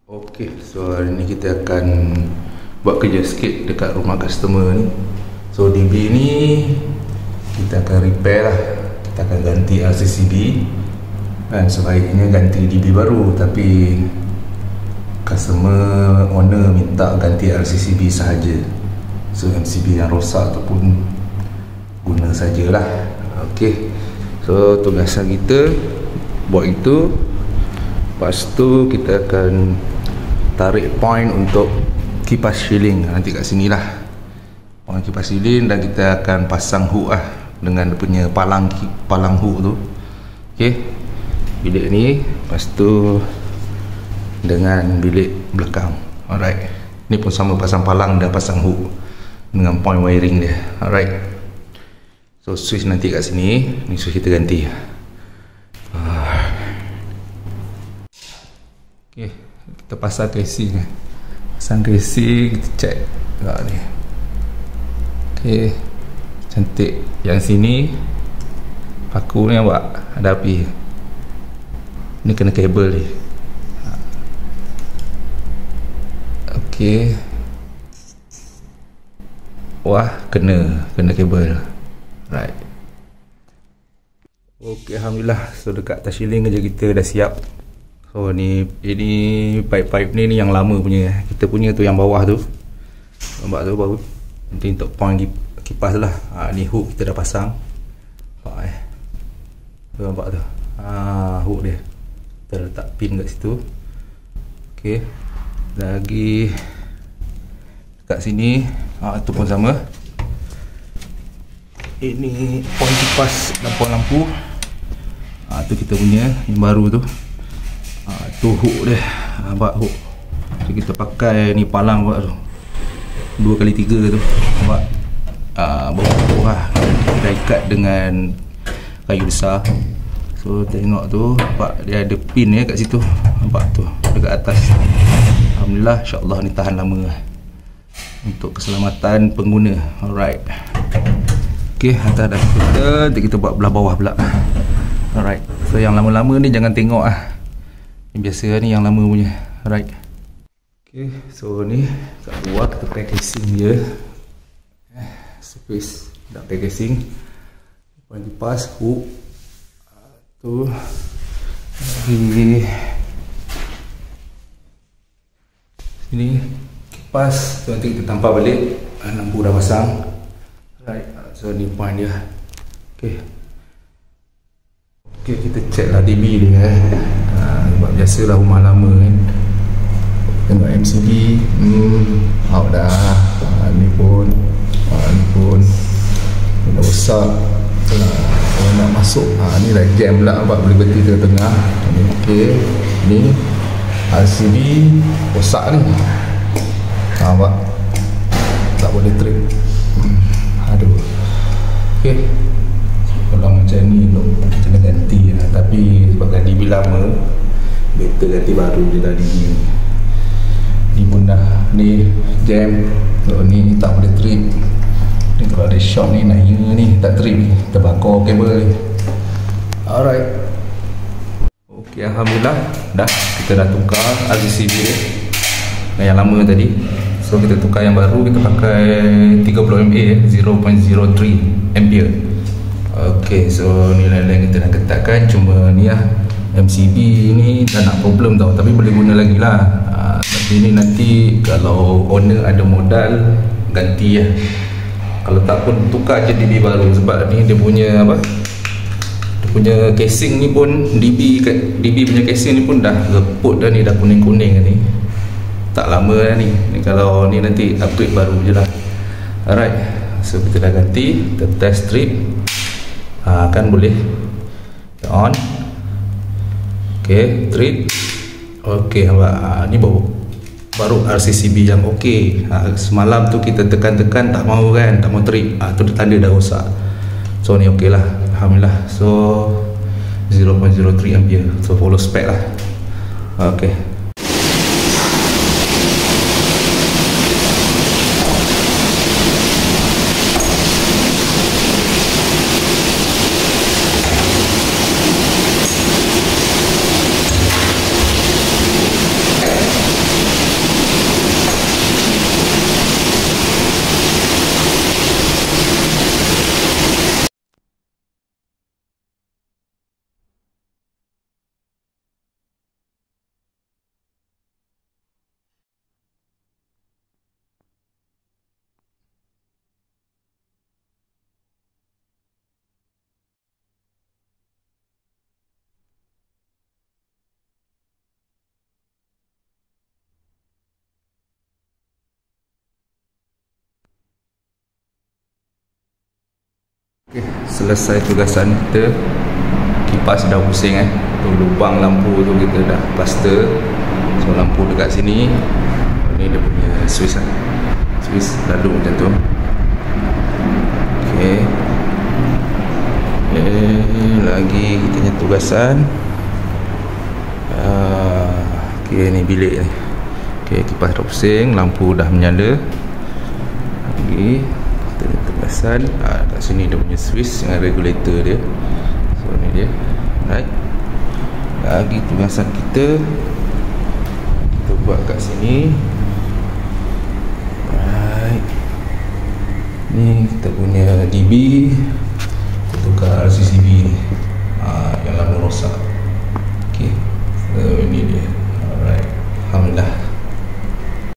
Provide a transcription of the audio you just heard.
Okey, so hari ni kita akan buat kerja sikit dekat rumah customer ni. So DB ni kita akan repair lah. Kita akan ganti RCCB dan sebaiknya ganti DB baru, tapi customer owner minta ganti RCCB sahaja. So MCB yang rosak ataupun guna sajalah. Okey, so tugasan kita buat itu. Lepas tu kita akan tarik point untuk kipas shielding nanti kat sini lah, point kipas shielding, dan kita akan pasang hook lah dengan dia punya palang hook tu. Ok, bilik ni, lepas tu dengan bilik belakang. Alright, ni pun sama, pasang palang dan pasang hook dengan point wiring dia. Alright, so switch nanti kat sini, ni switch kita ganti. Okay, kita pasang casing. Pasang casing, kita check ni. Okay, cantik. Yang sini paku ni nampak ada api. Ni kena kabel ni. Okay, wah, kena kabel. Right. Okay, alhamdulillah. So dekat atas shielding kerja kita dah siap. So ini pipe-pipe ni yang lama punya. Kita punya tu yang bawah tu, nampak tu baru. Nanti untuk point kipas lah. Ni hook kita dah pasang. Nampak tu, nampak tu. Hook dia. Kita letak pin kat situ. Okey. Lagi dekat sini, tu pun sama. Ini point kipas lampu-lampu. Tu kita punya yang baru tu. Tu hook dia, nampak hook. So, kita pakai ni palang buat tu 2x3 tu, nampak. Bawah lah kita ikat dengan kayu besar. So tengok tu, nampak dia ada pin ya kat situ, nampak tu dekat atas. Alhamdulillah, insyaAllah ni tahan lama lah untuk keselamatan pengguna. Alright, ok, atas dah kita. Nanti kita buat belah bawah pula. Alright, so yang lama-lama ni jangan tengok lah. Biasa ni yang lama punya. Alright. Okay, so ni kat luar kita pakai casing dia. Space nak pakai casing. Point kipas, hook. Tu. Lagi sini kipas. Tu nanti kita tampal balik. Lampu dah pasang. Alright. So ni point dia. Okay. Okay, kita check lah DB dia. Biasalah rumah lama kan, tengok MCB out dah. Ni pun dah rosak. Kalau nak masuk, ni dah jam pula, nampak boleh berhenti tengah-tengah. Ni okey. Ni RCB rosak ni, nampak tak boleh trip. Aduh. Okey, kalau macam ni kena ganti lah. Tapi sebab DB lama, better ganti baru je dah. Ni pun dah, ni jam. So ni tak boleh trip. Ni kalau ada shock ni, naik ni tak trip ni, terbakar kabel ni. Alright. Ok, alhamdulillah dah, kita dah tukar RCCB yang lama tadi. So kita tukar yang baru, kita pakai 30 mA 0.03 ampere. Ok, so ni lain-lain kita nak ketatkan. Cuma ni lah, MCB ni dah nak problem tau, tapi boleh guna lagi lah. Tapi ni nanti kalau owner ada modal, ganti lah. Kalau tak pun tukar je DB baru. Sebab ni dia punya apa, dia punya casing ni pun, DB punya casing ni pun dah reput dah ni, dah kuning-kuning ni. Tak lama dah ni. Kalau ni nanti upgrade baru je lah. Alright, so kita dah ganti. Kita test strip. Kan boleh on. Ok, trip. Ok, ni baru RCCB yang ok. Semalam tu kita tekan-tekan tak mau kan, tak mau trip. Tu tanda dah rosak. So ni ok lah, alhamdulillah. So 0.03 ampere. So follow spec lah. Ok. Okay, selesai tugasan kita. Kipas dah pusing tu lubang lampu tu kita dah plaster. So lampu dekat sini. Ni dia punya switch Switch lalu macam tu. Okey. Lagi kita punya tugasan. Okey, ni bilik ni. Okey, kipas dah pusing, lampu dah menyala. Lagi kita punya tugasan. Kat sini dia punya switch dengan regulator dia. So ni dia. Right. Lagi tugasan kita buat kat sini. Right. Ni kita punya DB.